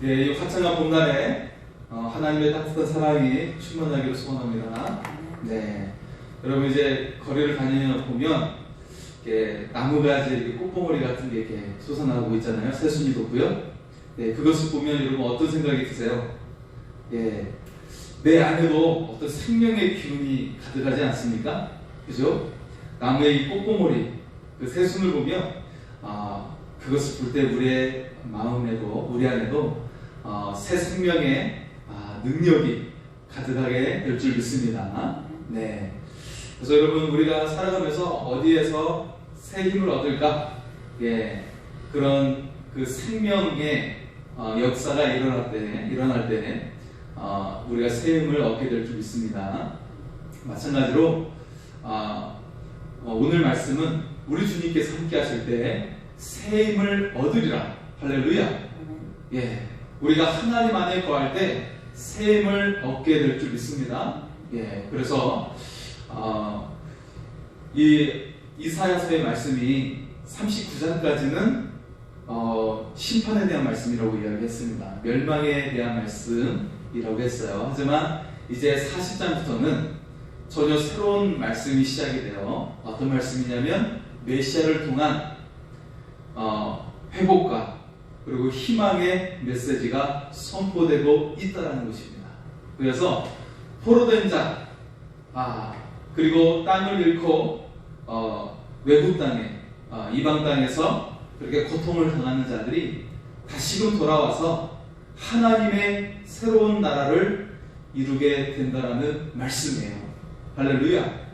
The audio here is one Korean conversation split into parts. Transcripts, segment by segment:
네, 이 화창한 봄날에 하나님의 따뜻한 사랑이 충만하기를 소원합니다. 네, 여러분 이제 거리를 다니며 보면 이렇게 나무가지 이렇게 꽃봉오리 같은 게 이렇게 솟아나고 있잖아요. 새순이 돋고요. 네, 그것을 보면 여러분 어떤 생각이 드세요? 예, 내 안에도 어떤 생명의 기운이 가득하지 않습니까? 그죠? 나무의 이 꽃봉오리, 그 새순을 보면 그것을 볼 때 우리의 마음에도 우리 안에도 새 생명의 능력이 가득하게 될 줄 믿습니다. 네. 그래서 여러분 우리가 살아가면서 어디에서 새 힘을 얻을까? 예, 그런 그 생명의 역사가 일어날 때 우리가 새 힘을 얻게 될 줄 믿습니다. 마찬가지로 오늘 말씀은 우리 주님께서 함께 하실 때 새 힘을 얻으리라. 할렐루야. 예, 우리가 하나님 안에 거할 때 새 힘을 얻게 될 줄 믿습니다. 예, 그래서 이 이사야서의 말씀이 39장까지는 심판에 대한 말씀이라고 이야기했습니다. 멸망에 대한 말씀이라고 했어요. 하지만 이제 40장부터는 전혀 새로운 말씀이 시작이 돼요. 어떤 말씀이냐면 메시아를 통한 회복과 그리고 희망의 메시지가 선포되고 있다는 것입니다. 그래서 포로된 자, 그리고 땅을 잃고 외국 땅에 이방 땅에서 그렇게 고통을 당하는 자들이 다시금 돌아와서 하나님의 새로운 나라를 이루게 된다라는 말씀이에요. 할렐루야.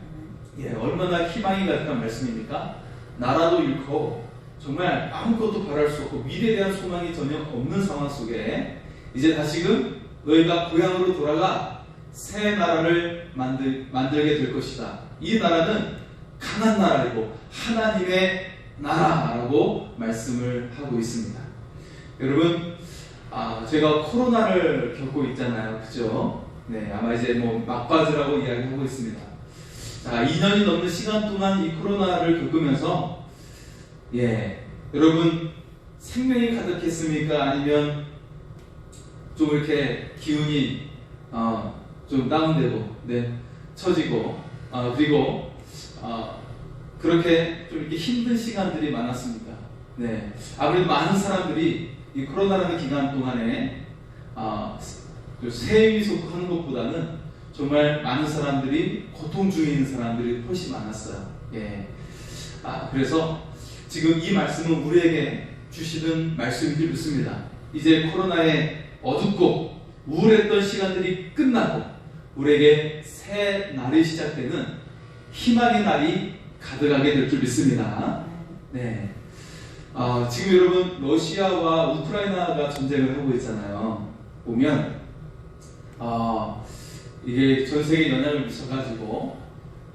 예, 얼마나 희망이 가득한 말씀입니까? 나라도 잃고 정말 아무것도 바랄 수 없고 미래에 대한 소망이 전혀 없는 상황 속에 이제 다시금 너희가 고향으로 돌아가 새 나라를 만들게 될 것이다. 이 나라는 강한 나라이고 하나님의 나라라고 말씀을 하고 있습니다. 여러분, 제가 코로나를 겪고 있잖아요. 그죠? 네, 아마 이제 막바지라고 이야기하고 있습니다. 자, 2년이 넘는 시간 동안 이 코로나를 겪으면서 여러분 생명이 가득했습니까? 아니면 좀 이렇게 기운이 좀 다운되고 처지고 그리고 그렇게 좀 이렇게 힘든 시간들이 많았습니다. 네, 아무래도 많은 사람들이 이 코로나라는 기간 동안에 새해미 속하는 것보다는 정말 많은 사람들이 고통 중에 있는 사람들이 훨씬 많았어요. 예, 그래서 지금 이 말씀은 우리에게 주시는 말씀인 줄 믿습니다. 이제 코로나의 어둡고 우울했던 시간들이 끝나고 우리에게 새 날이 시작되는 희망의 날이 가득하게 될 줄 믿습니다. 네. 지금 여러분 러시아와 우크라이나가 전쟁을 하고 있잖아요. 보면 이게 전 세계에 영향을 미쳐가지고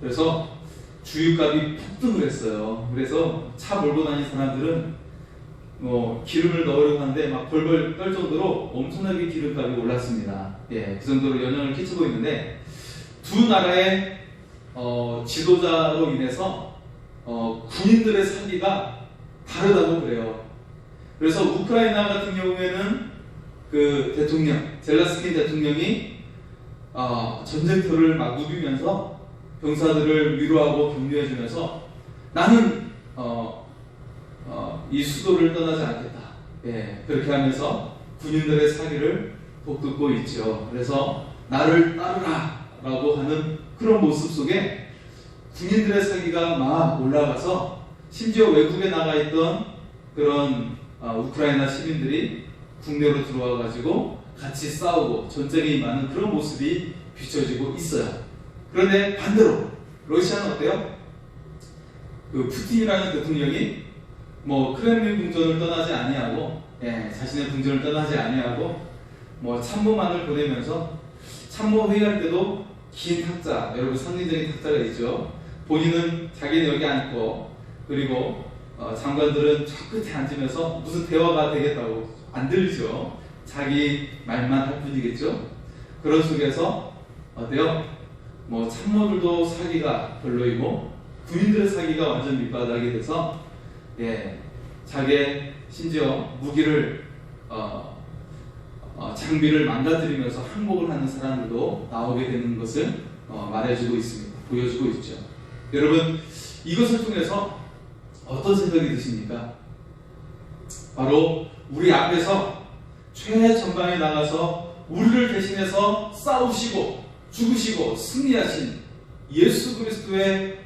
그래서 주유값이 폭등을 했어요. 그래서 차 몰고 다니는 사람들은 기름을 넣으려고 하는데 막 벌벌 떨 정도로 엄청나게 기름값이 올랐습니다. 예, 그 정도로 영향을 끼치고 있는데 두 나라의 지도자로 인해서 군인들의 살기가 다르다고 그래요. 그래서 우크라이나 같은 경우에는 그 대통령 젤라스킨 대통령이 전쟁터를 막 누비면서 병사들을 위로하고 격려해주면서 나는 이 수도를 떠나지 않겠다. 예, 그렇게 하면서 군인들의 사기를 북돋고 있죠. 그래서 나를 따르라 라고 하는 그런 모습 속에 군인들의 사기가 막 올라가서 심지어 외국에 나가 있던 그런 우크라이나 시민들이 국내로 들어와 가지고 같이 싸우고 전쟁에 임하는 그런 모습이 비춰지고 있어요. 그런데 반대로 러시아는 어때요? 그 푸틴이라는 대통령이 크렘린 궁전을 떠나지 아니하고 자신의 궁전을 떠나지 아니하고 참모만을 보내면서 참모 회의할 때도 긴 탁자, 여러분 상징적인 탁자가 있죠. 본인은 자기는 여기 앉고 그리고 장관들은 저 끝에 앉으면서 무슨 대화가 되겠다고 안 들리죠. 자기 말만 할 뿐이겠죠. 그런 속에서 어때요? 참모들도 사기가 별로이고 군인들의 사기가 완전 밑바닥이 돼서 자기의 심지어 무기를 장비를 망가뜨리면서 항복을 하는 사람들도 나오게 되는 것을 말해주고 있습니다. 보여주고 있죠. 여러분, 이것을 통해서 어떤 생각이 드십니까? 바로 우리 앞에서 최전방에 나가서 우리를 대신해서 싸우시고 죽으시고 승리하신 예수 그리스도의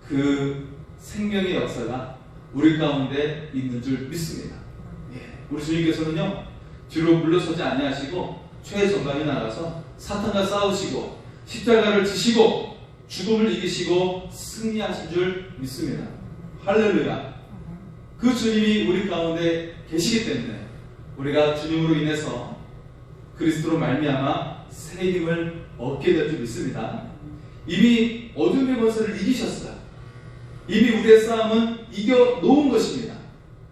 그 생명의 역사가 우리 가운데 있는 줄 믿습니다. 우리 주님께서는요, 뒤로 물러서지 아니하시고 최전방에 나가서 사탄과 싸우시고 십자가를 지시고 죽음을 이기시고 승리하신 줄 믿습니다. 할렐루야. 그 주님이 우리 가운데 계시기 때문에 우리가 주님으로 인해서 그리스도로 말미암아 새 힘을 얻게 될 줄 믿습니다. 이미 어둠의 권세를 이기셨어요. 이미 우리의 싸움은 이겨 놓은 것입니다.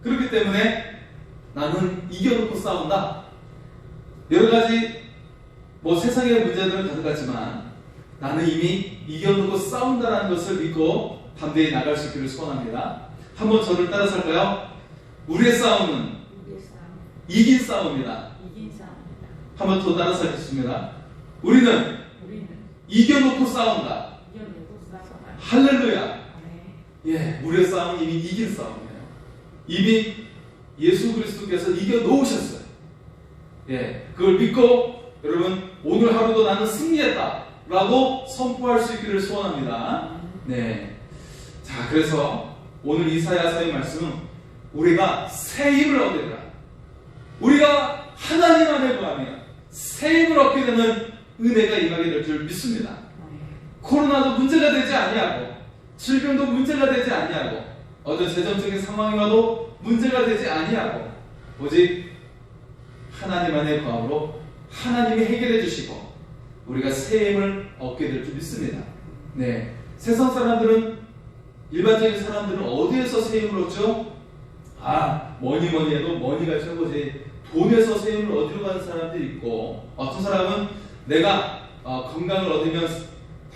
그렇기 때문에 나는 이겨놓고 싸운다. 여러 가지 세상의 문제들은 가득하지만 나는 이미 이겨놓고 싸운다라는 것을 믿고 담대히 나갈 수 있기를 소원합니다. 한번 저를 따라서 할까요? 우리의 싸움은 이긴 싸움이다. 한번 더 따라서 하겠습니다. 우리는 이겨놓고 싸운다. 할렐루야. 우리의 싸움은 이미 이긴 싸움이에요. 이미 예수 그리스도께서 이겨놓으셨어요. 그걸 믿고 여러분, 오늘 하루도 나는 승리했다 라고 선포할 수 있기를 소원합니다. 자, 그래서 오늘 이사야서의 말씀은 우리가 새 힘을 얻게 되라. 우리가 하나님 안에 구하면 새 힘을 얻게 되는 은혜가 임하게 될 줄 믿습니다. 코로나도 문제가 되지 아니하고 질병도 문제가 되지 아니하고 어떤 재정적인 상황이 와도 문제가 되지 아니하고 오직 하나님 안에 구함으로 하나님이 해결해 주시고 우리가 새 힘을 얻게 될 줄 믿습니다. 세상 사람들은, 일반적인 사람들은 어디에서 새 힘을 얻죠? 뭐니 해도 머니가 최고지. 돈에서 새 힘을 얻으려고 하는 사람들이 있고, 어떤 사람은 내가 건강을 얻으면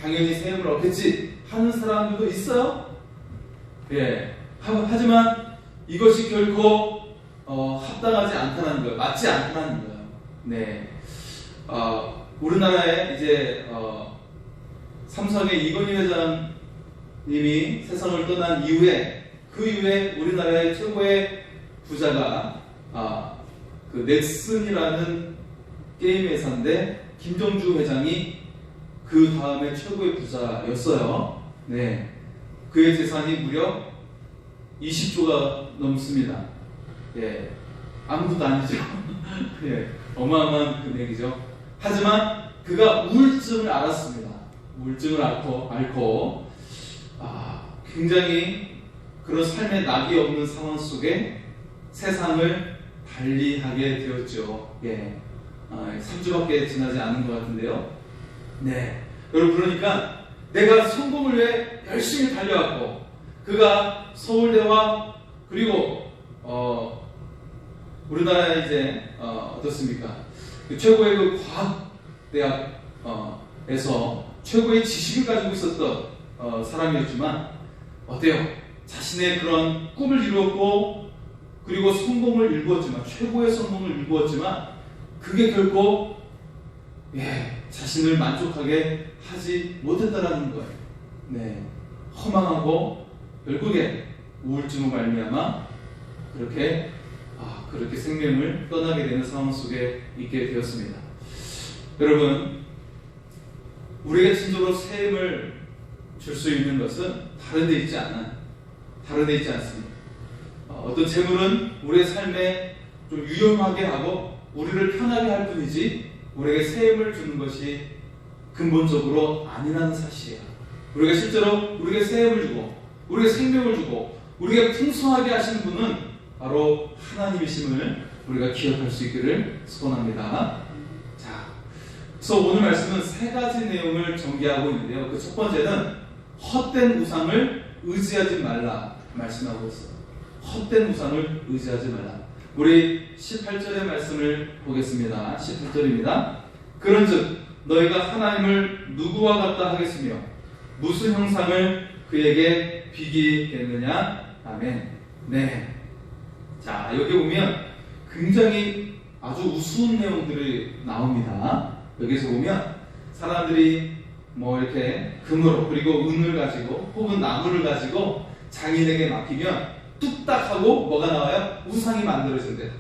당연히 새 힘을 얻겠지 하는 사람들도 있어요. 하지만 이것이 결코 합당하지 않다는 거예요. 맞지 않다는 거예요. 우리나라에 이제 삼성의 이건희 회장님이 세상을 떠난 이후에, 그 이후에 우리나라의 최고의 부자가 그 넥슨이라는 게임 회사인데 김정주 회장이 그 다음에 최고의 부자였어요. 그의 재산이 무려 20조가 넘습니다. 아무것도 아니죠. 어마어마한 금액이죠. 하지만 그가 우울증을 앓았습니다. 우울증을 앓고 굉장히 그런 삶의 낙이 없는 상황 속에 세상을 달리하게 되었죠. 3주밖에 지나지 않은 것 같은데요. 여러분, 그러니까 내가 성공을 위해 열심히 달려왔고, 그가 서울대와 그리고 우리나라에 이제 어떻습니까? 그 최고의 그 과학대학에서 최고의 지식을 가지고 있었던 사람이었지만 어때요? 자신의 그런 꿈을 이루었고 그리고 성공을 일구었지만, 최고의 성공을 일구었지만 그게 결코 자신을 만족하게 하지 못했다라는 거예요. 허망하고 결국에 우울증으로 말미암아 그렇게 생명을 떠나게 되는 상황 속에 있게 되었습니다. 여러분, 우리에게 진정으로 새 힘을 줄 수 있는 것은 다른 데 있지 않습니다. 어떤 재물은 우리의 삶에 좀 유용하게 하고 우리를 편하게 할 뿐이지 우리에게 새 힘을 주는 것이 근본적으로 아니라는 사실이에요. 우리가 실제로 우리에게 새 힘을 주고 우리에게 생명을 주고 우리에게 풍성하게 하시는 분은 바로 하나님이심을 우리가 기억할 수 있기를 소원합니다. 자, 그래서 오늘 말씀은 세 가지 내용을 전개하고 있는데요. 그 첫 번째는 헛된 우상을 의지하지 말라 말씀하고 있어요. 헛된 우상을 의지하지 말라. 우리 18절의 말씀을 보겠습니다. 18절입니다. 그런즉 너희가 하나님을 누구와 같다 하겠으며 무슨 형상을 그에게 비기겠느냐. 아멘. 자, 여기 보면 굉장히 아주 우스운 내용들이 나옵니다. 여기서 보면 사람들이 뭐 이렇게 금으로 그리고 은을 가지고 혹은 나무를 가지고 장인에게 맡기면 뚝딱 하고 뭐가 나와요? 우상이 만들어진대.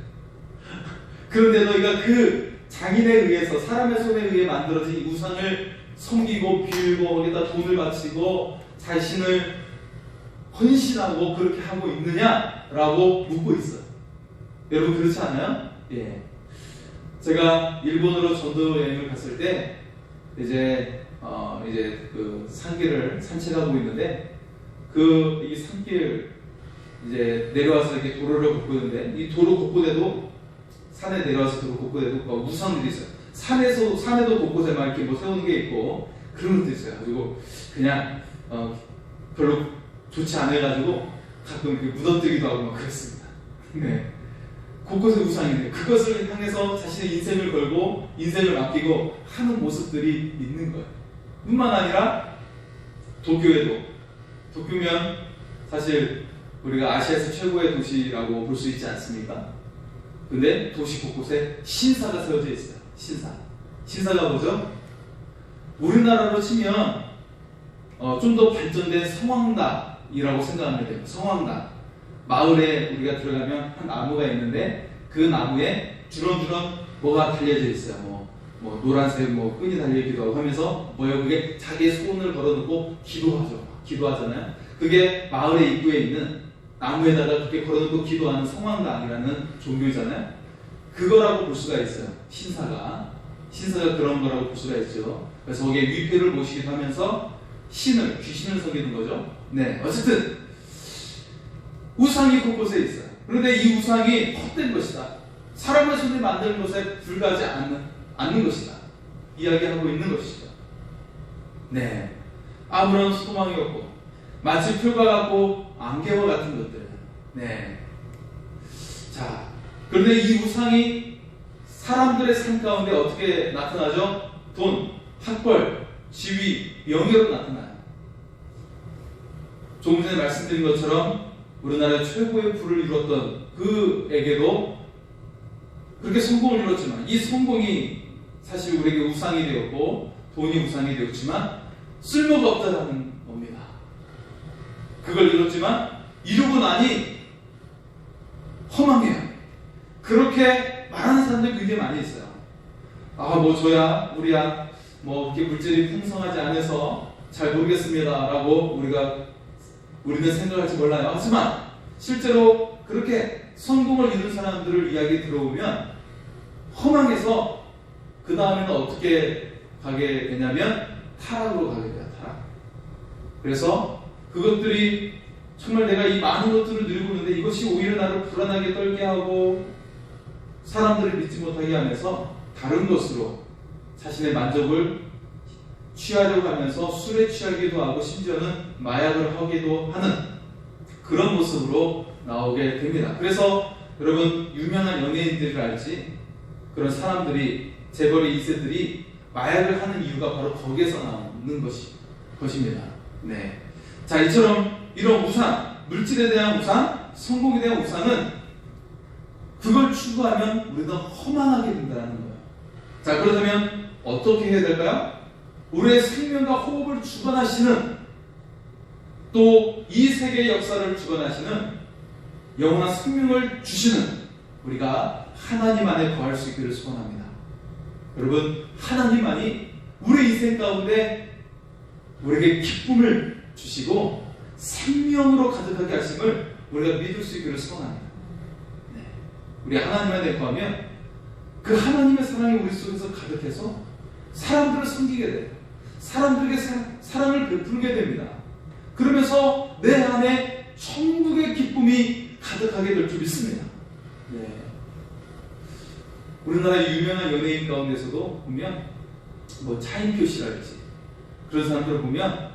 그런데 너희가 그 장인에 의해서 사람의 손에 의해 만들어진 우상을 섬기고 빌고 거기다 돈을 바치고 자신을 헌신하고 그렇게 하고 있느냐라고 묻고 있어요. 여러분 그렇지 않아요? 예. 제가 일본으로 전도 여행을 갔을 때 이제 그 산길을 산책하고 있는데 이 산길 이제 내려와서 이렇게 도로를 걷고 있는데 이 도로 곳곳에도 산에 내려와서 도로 곳곳에도 우상들이 있어요. 산에도 곳곳에 막 이렇게 뭐 세우는 게 있고 그런 것도 있어요. 그리고 그냥 별로 좋지 않아가지고 가끔 이렇게 묻어뜨기도 하고 막 그랬습니다. 네. 곳곳에 우상인데 그것을 향해서 자신의 인생을 걸고 인생을 맡기고 하는 모습들이 있는 거예요. 뿐만 아니라 도쿄면 사실 우리가 아시아에서 최고의 도시라고 볼 수 있지 않습니까? 근데 도시 곳곳에 신사가 세워져 있어요. 신사가 뭐죠? 우리나라로 치면 좀 더 발전된 성황당이라고 생각하면 돼요. 성황당. 마을에 우리가 들어가면 한 나무가 있는데 그 나무에 주렁주렁 뭐가 달려져 있어요. 뭐 노란색 끈이 달려있기도 하고 하면서 그게 자기의 소원을 걸어놓고 기도하잖아요. 그게 마을의 입구에 있는 나무에다가 그렇게 걸어놓고 기도하는 성황당이라는 종교잖아요. 그거라고 볼 수가 있어요. 신사가 그런 거라고 볼 수가 있죠. 그래서 거기에 위패를 모시기도 하면서 귀신을 섬기는 거죠. 네, 어쨌든 우상이 곳곳에 있어요. 그런데 이 우상이 헛된 것이다. 사람의 손에 만드는 것에 불과하지 않는 것이다. 이야기하고 있는 것이죠. 네, 아무런 소망이 없고 마치 풀과 같고 안개와 같은 것들. 네. 자, 그런데 이 우상이 사람들의 삶 가운데 어떻게 나타나죠? 돈, 학벌, 지위, 명예로 나타나요. 조금 전에 말씀드린 것처럼 우리나라의 최고의 부를 이뤘던 그에게도 그렇게 성공을 이뤘지만 이 성공이 사실 우리에게 우상이 되었고 돈이 우상이 되었지만 쓸모가 없다라는 겁니다. 그걸 이뤘지만 이루고 나니 허망해요. 그렇게 말하는 사람들이 굉장히 많이 있어요. 저야 우리야 이렇게 물질이 풍성하지 않아서 잘 모르겠습니다 라고 우리는 생각할지 몰라요. 하지만 실제로 그렇게 성공을 이룬 사람들을 이야기 들어보면 허망해서 그 다음에는 어떻게 가게 되냐면 타락으로 가게 돼요. 타락. 그래서 그것들이 정말 내가 이 많은 것들을 누리고 있는데 이것이 오히려 나를 불안하게 떨게 하고 사람들을 믿지 못하게 하면서 다른 것으로 자신의 만족을 취하려고 하면서 술에 취하기도 하고 심지어는 마약을 하기도 하는 그런 모습으로 나오게 됩니다. 그래서 여러분 유명한 연예인들을 알지 그런 사람들이 재벌의 2세들이 마약을 하는 이유가 바로 거기에서 나오는 것입니다. 네. 자, 이처럼 이런 우상, 물질에 대한 우상, 성공에 대한 우상은 그걸 추구하면 우리는 허망하게 된다는 거예요. 자, 그렇다면 어떻게 해야 될까요? 우리의 생명과 호흡을 주관하시는 또 이 세계의 역사를 주관하시는 영원한 생명을 주시는 우리가 하나님 안에 거할 수 있기를 소원합니다. 여러분, 하나님만이 우리 인생 가운데 우리에게 기쁨을 주시고 생명으로 가득하게 하심을 우리가 믿을 수 있기를 소원합니다. 네. 우리 하나님 안에 거하면 그 하나님의 사랑이 우리 속에서 가득해서 사람들을 섬기게 돼요. 사람들에게 사랑을 베풀게 됩니다. 그러면서 내 안에 천국의 기쁨이 가득하게 될 줄 믿습니다. 네. 우리나라의 유명한 연예인 가운데서도 보면 차인표 씨랄지 그런 사람들을 보면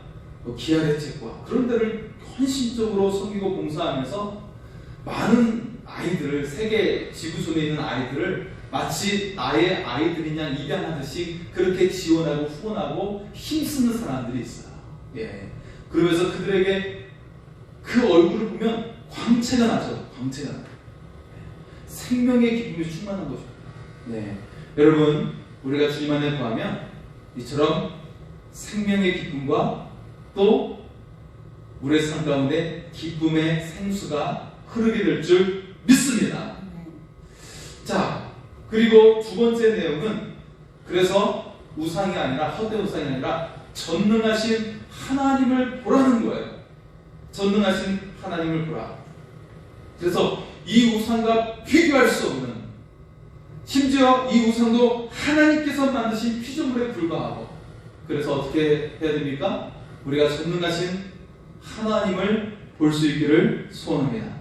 기아대책과 그런 데를 헌신적으로 섬기고 봉사하면서 많은 아이들을 세계 지구촌에 있는 아이들을 마치 나의 아이들인 양 입양하듯이 그렇게 지원하고 후원하고 힘쓰는 사람들이 있어요. 예. 그러면서 그들에게 그 얼굴을 보면 광채가 나죠. 광채가 나요. 생명의 기쁨이 충만한 거죠. 네. 여러분, 우리가 주님 안에 거하면 이처럼 생명의 기쁨과 또 우리의 삶 가운데 기쁨의 생수가 흐르게 될 줄 믿습니다. 자, 그리고 두 번째 내용은 그래서 우상이 아니라 헛된 우상이 아니라 전능하신 하나님을 보라는 거예요. 전능하신 하나님을 보라. 그래서 이 우상과 비교할 수 없는, 심지어 이 우상도 하나님께서 만드신 피조물에 불과하고, 그래서 어떻게 해야 됩니까? 우리가 전능하신 하나님을 볼 수 있기를 소원합니다.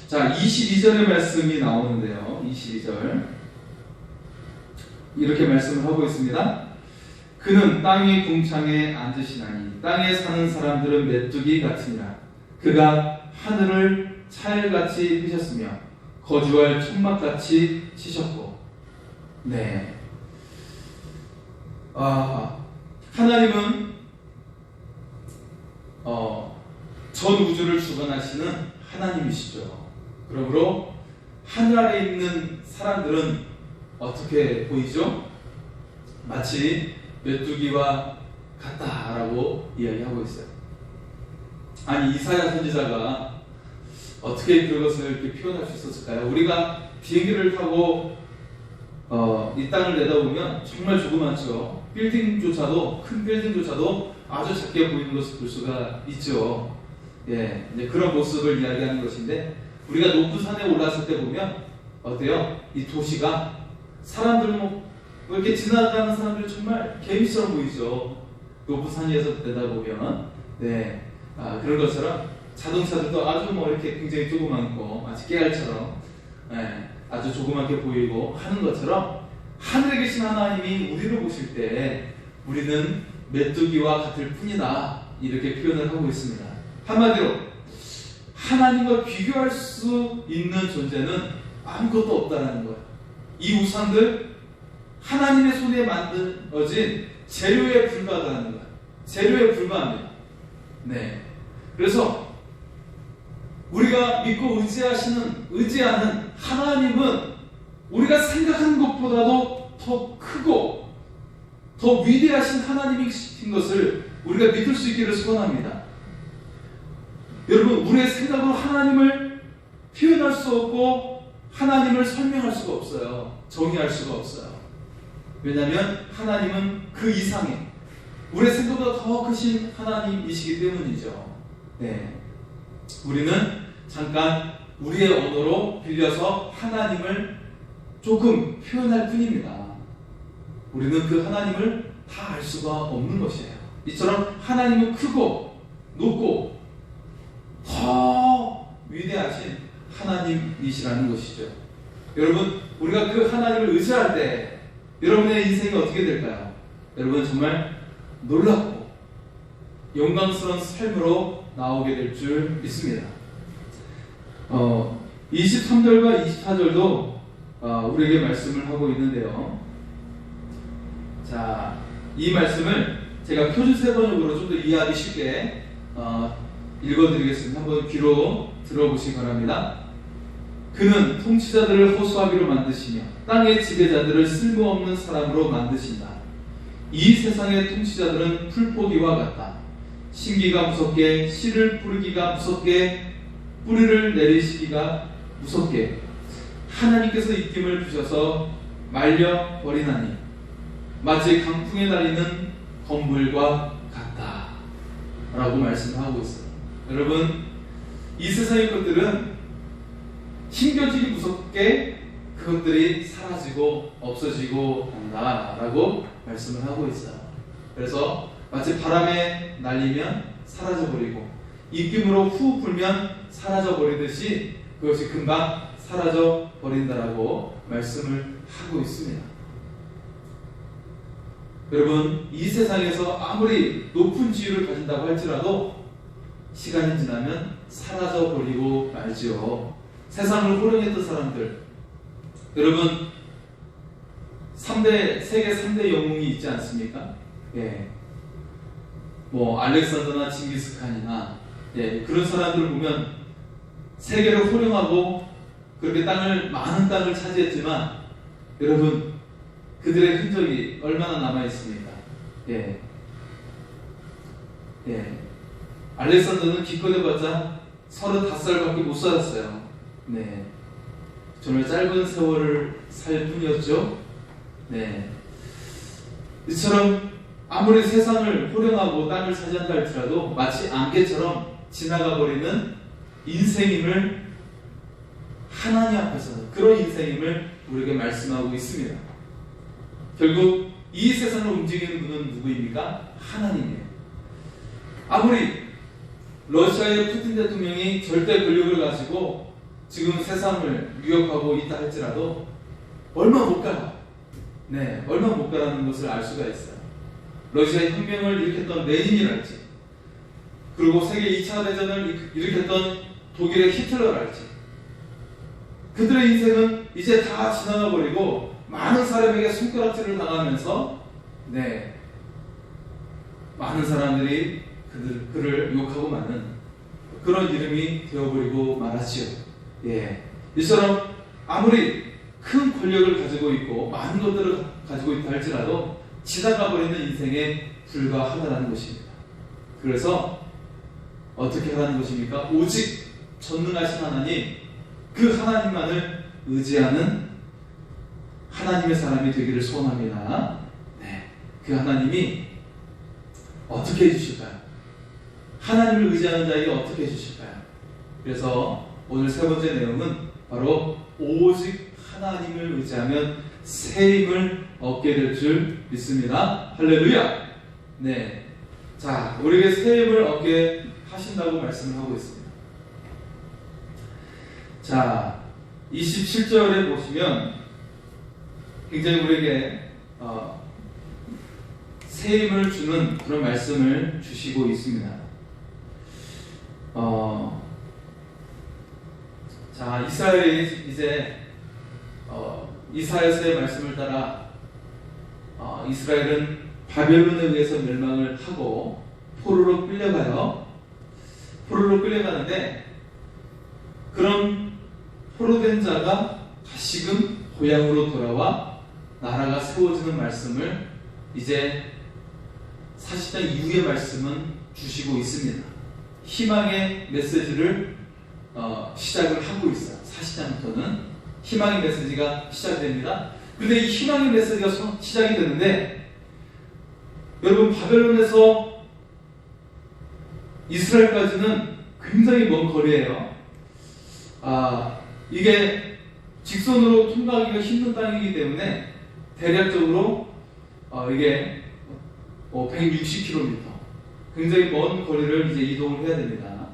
자, 22절의 말씀이 나오는데요. 22절 이렇게 말씀을 하고 있습니다. 그는 땅의 궁창에 앉으시나니 땅에 사는 사람들은 메뚜기 같으니라. 그가 하늘을 찰같이 휘셨으며 거주할 천막같이 치셨고. 네. 하나님은 전 우주를 주관하시는 하나님이시죠. 그러므로 하늘 아래 있는 사람들은 어떻게 보이죠? 마치 메뚜기와 같다라고 이야기하고 있어요. 아니, 이사야 선지자가 어떻게 그것을 이렇게 표현할 수 있었을까요? 우리가 비행기를 타고 이 땅을 내다보면 정말 조그맣죠. 빌딩조차도, 큰 빌딩조차도 아주 작게 보이는 것을 볼 수가 있죠. 예, 이제 그런 모습을 이야기하는 것인데, 우리가 높은 산에 올랐을 때 보면 어때요? 이 도시가 사람들 이렇게 지나가는 사람들이 정말 개미처럼 보이죠. 높은 산위에서 내다보면. 네, 그런 것처럼 자동차들도 아주 이렇게 굉장히 조그맣고 마치 깨알처럼 아주 조그맣게 보이고 하는 것처럼, 하늘에 계신 하나님이 우리를 보실 때 우리는 메뚜기와 같을 뿐이다, 이렇게 표현을 하고 있습니다. 한마디로 하나님과 비교할 수 있는 존재는 아무것도 없다는 거예요. 이 우상들 하나님의 손에 만들어진 재료에 불과하다는 거예요. 재료에 불과합니다. 네. 그래서 우리가 믿고 의지하는 하나님은 우리가 생각하는 것보다도 더 크고 더 위대하신 하나님이신 것을 우리가 믿을 수 있기를 소원합니다. 여러분, 우리의 생각으로 하나님을 표현할 수 없고 하나님을 설명할 수가 없어요. 정의할 수가 없어요. 왜냐하면 하나님은 그 이상의, 우리의 생각보다 더 크신 하나님이시기 때문이죠. 네. 우리는 잠깐 우리의 언어로 빌려서 하나님을 조금 표현할 뿐입니다. 우리는 그 하나님을 다 알 수가 없는 것이에요. 이처럼 하나님은 크고 높고 더 위대하신 하나님이시라는 것이죠. 여러분, 우리가 그 하나님을 의지할 때 여러분의 인생이 어떻게 될까요? 여러분, 정말 놀랍고 영광스러운 삶으로 나오게 될 줄 믿습니다. 23절과 24절도 우리에게 말씀을 하고 있는데요. 자, 이 말씀을 제가 표준세 번역으로 좀 더 이해하기 쉽게 읽어드리겠습니다. 한번 귀로 들어보시기 바랍니다. 그는 통치자들을 허수아비로 만드시며 땅의 지배자들을 쓸모없는 사람으로 만드신다. 이 세상의 통치자들은 풀포기와 같다. 심기가 무섭게, 씨를 뿌리기가 무섭게, 뿌리를 내리시기가 무섭게 하나님께서 입김을 부셔서 말려버리나니 마치 강풍에 달리는 건물과 같다 라고 말씀하고 있어요. 여러분, 이 세상의 것들은 힘겨지기 무섭게 그것들이 사라지고 없어지고 한다 라고 말씀을 하고 있어요. 그래서 마치 바람에 날리면 사라져버리고 입김으로 후 불면 사라져버리듯이 그것이 금방 사라져버린다라고 말씀을 하고 있습니다. 여러분, 이 세상에서 아무리 높은 지위를 가진다고 할지라도 시간이 지나면 사라져버리고 말지요. 세상을 호령했던 사람들, 여러분, 세계 3대 영웅이 있지 않습니까? 예. 알렉산더나 징기스칸이나, 예, 그런 사람들을 보면 세계를 호령하고 그렇게 많은 땅을 차지했지만 여러분, 그들의 흔적이 얼마나 남아 있습니까? 예. 예. 알렉산더는 기껏 해봤자 35살밖에 못 살았어요. 네. 정말 짧은 세월을 살 뿐이었죠. 네. 이처럼 아무리 세상을 호령하고 땅을 차지한다 할지라도 마치 안개처럼 지나가 버리는 인생임을, 하나님 앞에서는 그런 인생임을 우리에게 말씀하고 있습니다. 결국 이 세상을 움직이는 분은 누구입니까? 하나님이에요. 아무리 러시아의 푸틴 대통령이 절대 권력을 가지고 지금 세상을 위협하고 있다 할지라도 얼마 못 가. 네, 얼마 못 가라는 것을 알 수가 있어요. 러시아의 혁명을 일으켰던 레닌이랄지, 그리고 세계 2차 대전을 일으켰던 독일의 히틀러랄지, 그들의 인생은 이제 다 지나가 버리고 많은 사람에게 손가락질을 당하면서, 네, 많은 사람들이 그를 욕하고 마는 그런 이름이 되어버리고 말았지요. 예, 이처럼 아무리 큰 권력을 가지고 있고 많은 것들을 가지고 있다 할지라도 지나가 버리는 인생에 불과하다는 것입니다. 그래서 어떻게 하라는 것입니까? 오직 전능하신 하나님, 그 하나님만을 의지하는 하나님의 사람이 되기를 소원합니다. 네, 그 하나님이 어떻게 해주실까요? 하나님을 의지하는 자에게 어떻게 해주실까요? 그래서 오늘 세 번째 내용은 바로 오직 하나님을 의지하면 새 힘을 얻게 될 줄 믿습니다. 할렐루야! 네, 자, 우리에게 새 힘을 얻게 하신다고 말씀을 하고 있습니다. 자, 27절에 보시면 굉장히 우리에게 새 힘을 주는 그런 말씀을 주시고 있습니다. 자, 이스라엘이 이제 이사야서의 말씀을 따라 이스라엘은 바벨론에 의해서 멸망을 하고 포로로 끌려가요. 포로로 끌려가는데 그런 포로된 자가 다시금 고향으로 돌아와 나라가 세워지는 말씀을 이제 40장 이후의 말씀은 주시고 있습니다. 희망의 메시지를 시작을 하고 있어요. 40장부터는 희망의 메시지가 시작됩니다. 그런데 이 희망의 메시지가 시작이 되는데, 여러분, 바벨론에서 이스라엘까지는 굉장히 먼 거리예요. 이게 직선으로 통과하기가 힘든 땅이기 때문에 대략적으로 이게 160km, 굉장히 먼 거리를 이제 이동을 해야 됩니다.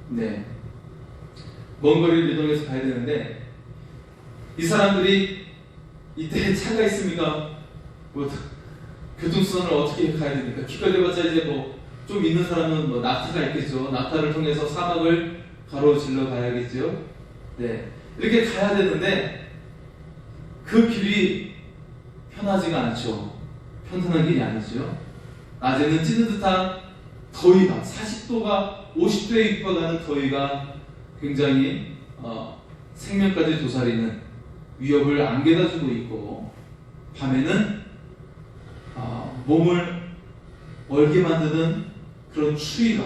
네, 먼 거리를 이동해서 가야 되는데, 이 사람들이 이때 차가 있습니까? 교통수단을 어떻게 가야 됩니까? 기껏 해봤자 이제 좀 있는 사람은 낙타가 있겠죠. 낙타를 통해서 사막을 가로질러 가야겠죠. 네, 이렇게 가야 되는데 그 길이 편하지가 않죠. 편안한 길이 아니죠. 낮에는 찌는 듯한 더위가, 40도가 50도에 육박하는 더위가 굉장히 생명까지 도사리는 위협을 안겨다주고 있고, 밤에는 몸을 얼게 만드는 그런 추위가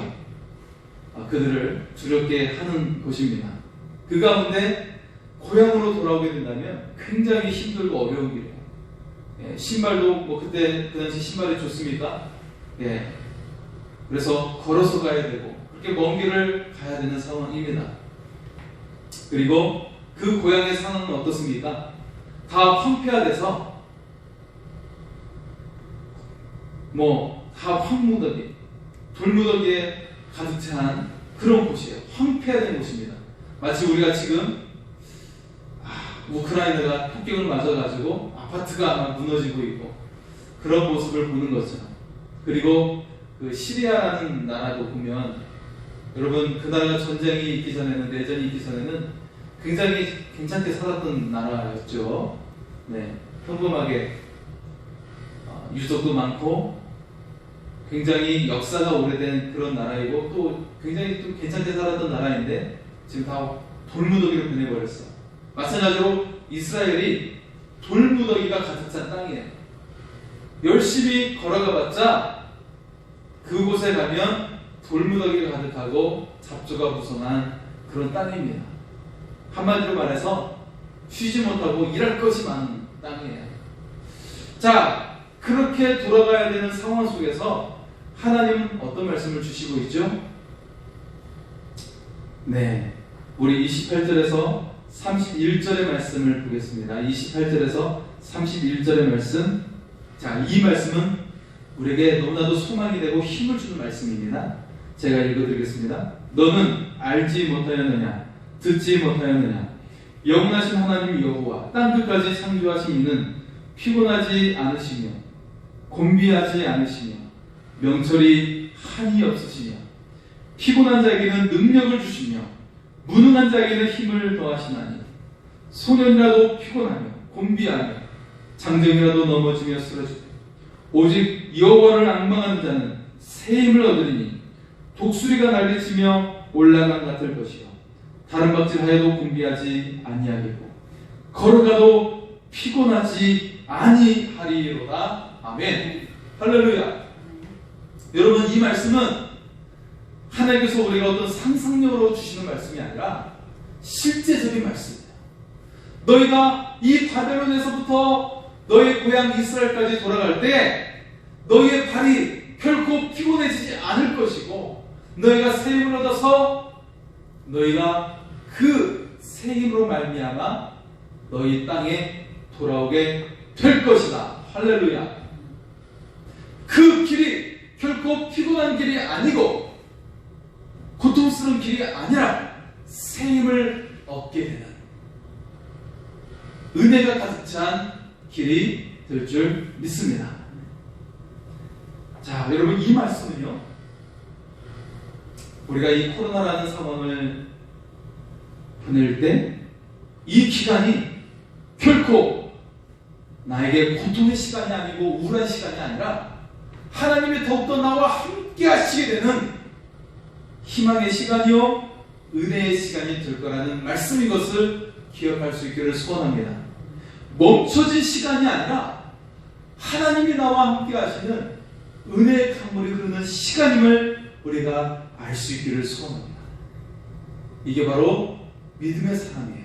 그들을 두렵게 하는 곳입니다. 그 가운데 고향으로 돌아오게 된다면 굉장히 힘들고 어려운 길이에요. 예, 신발도 그때 그 당시 신발이 좋습니까? 예, 그래서 걸어서 가야 되고 그렇게 먼 길을 가야 되는 상황입니다. 그리고 그 고향의 상황은 어떻습니까? 다 황폐화돼서 다 황무더기, 돌무더기에 가득 찬 그런 곳이에요. 황폐화된 곳입니다. 마치 우리가 지금 우크라이나가 폭격을 맞아가지고 아파트가 아마 무너지고 있고 그런 모습을 보는 것처럼. 그리고 그 시리아라는 나라도 보면, 여러분, 그 나라가 전쟁이 있기 전에는, 내전이 있기 전에는 굉장히 괜찮게 살았던 나라였죠. 네, 평범하게 유적도 많고 굉장히 역사가 오래된 그런 나라이고 또 굉장히 좀 괜찮게 살았던 나라인데 지금 다 돌무더기로 변해버렸어요. 마찬가지로 이스라엘이 돌무더기가 가득 찬 땅이에요. 열심히 걸어가봤자 그곳에 가면 돌무더기가 가득하고 잡초가 무성한 그런 땅입니다. 한마디로 말해서 쉬지 못하고 일할 것이 많은 땅이에요. 자, 그렇게 돌아가야 되는 상황 속에서 하나님은 어떤 말씀을 주시고 있죠? 네, 우리 28절에서 31절의 말씀을 보겠습니다. 28절에서 31절의 말씀. 자, 이 말씀은 우리에게 너무나도 소망이 되고 힘을 주는 말씀입니다. 제가 읽어드리겠습니다. 너는 알지 못하였느냐? 듣지 못하였느냐? 영원하신 하나님 여호와 땅 끝까지 창조하신 이는 피곤하지 않으시며 곤비하지 않으시며 명철이 한이 없으시며 피곤한 자에게는 능력을 주시며 무능한 자에게는 힘을 더하시나니 소년이라도 피곤하며 곤비하며 장정이라도 넘어지며 쓰러지고 오직 여호와를 앙망하는 자는 새 힘을 얻으리니 독수리가 날개치며 올라간 같을 것이요 다른 박질하여도 곤비하지 아니하겠고 걸어가도 피곤하지 아니하리로다. 아멘. 할렐루야. 여러분, 이 말씀은 하나님께서 우리가 어떤 상상력으로 주시는 말씀이 아니라 실제적인 말씀이에요. 너희가 이 바벨론에서부터 너희 고향 이스라엘까지 돌아갈 때 너희의 발이 결코 피곤해지지 않을 것이고 너희가 새 힘을 얻어서 너희가 그 새 힘으로 말미암아 너희 땅에 돌아오게 될 것이다. 할렐루야. 그 길이 결코 피곤한 길이 아니고 고통스러운 길이 아니라 새 힘을 얻게 되는 은혜가 가득 찬 길이 될 줄 믿습니다. 자, 여러분, 이 말씀은요, 우리가 이 코로나라는 상황을 보낼 때 이 기간이 결코 나에게 고통의 시간이 아니고 우울한 시간이 아니라 하나님이 더욱더 나와 함께 하시게 되는 희망의 시간이요 은혜의 시간이 될 거라는 말씀인 것을 기억할 수 있기를 소원합니다. 멈춰진 시간이 아니라 하나님이 나와 함께 하시는 은혜의 강물이 흐르는 시간임을 우리가 알 수 있기를 소원합니다. 이게 바로 믿음의 사람이에요.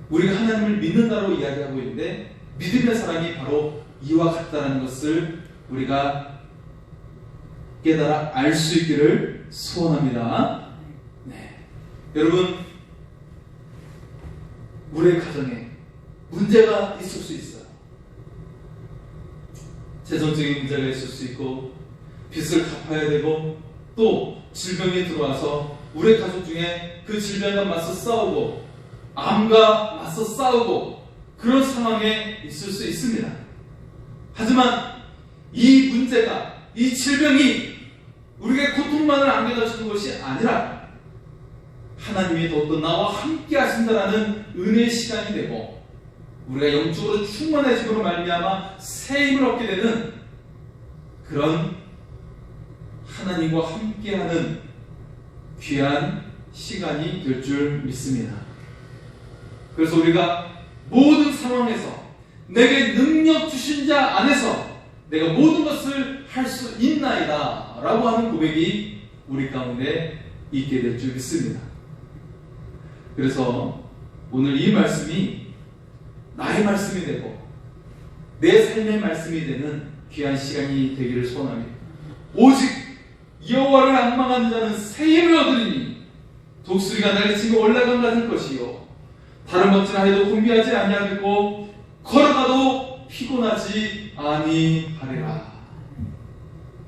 우리가 하나님을 믿는다고 이야기하고 있는데 믿음의 사람이 바로 이와 같다는 것을 우리가 깨달아 알 수 있기를 소원합니다. 네. 여러분, 우리의 가정에 문제가 있을 수 있어요. 재정적인 문제가 있을 수 있고 빚을 갚아야 되고 또 질병이 들어와서 우리 가족 중에 그 질병과 맞서 싸우고 암과 맞서 싸우고 그런 상황에 있을 수 있습니다. 하지만 이 문제가, 이 질병이 우리에게 고통만을 안겨다 주는 것이 아니라 하나님이 더욱더 나와 함께 하신다라는 은혜의 시간이 되고 우리가 영적으로 충만해짐으로 말미암아 새 힘을 얻게 되는 그런 하나님과 함께하는 귀한 시간이 될 줄 믿습니다. 그래서 우리가 모든 상황에서 내게 능력 주신 자 안에서 내가 모든 것을 할 수 있나이다 라고 하는 고백이 우리 가운데 있게 될 줄 믿습니다. 그래서 오늘 이 말씀이 나의 말씀이 되고 내 삶의 말씀이 되는 귀한 시간이 되기를 소원합니다. 오직 여호와를 앙망하는 자는 새 힘을 얻으리니 독수리가 날개치며 올라간 같을 것이요 다른 박질하여도 곤비하지 아니하겠고 걸어가도 피곤하지 아니하리라.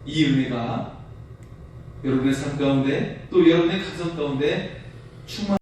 이 은혜가 여러분의 삶 가운데 또 여러분의 가정 가운데 충만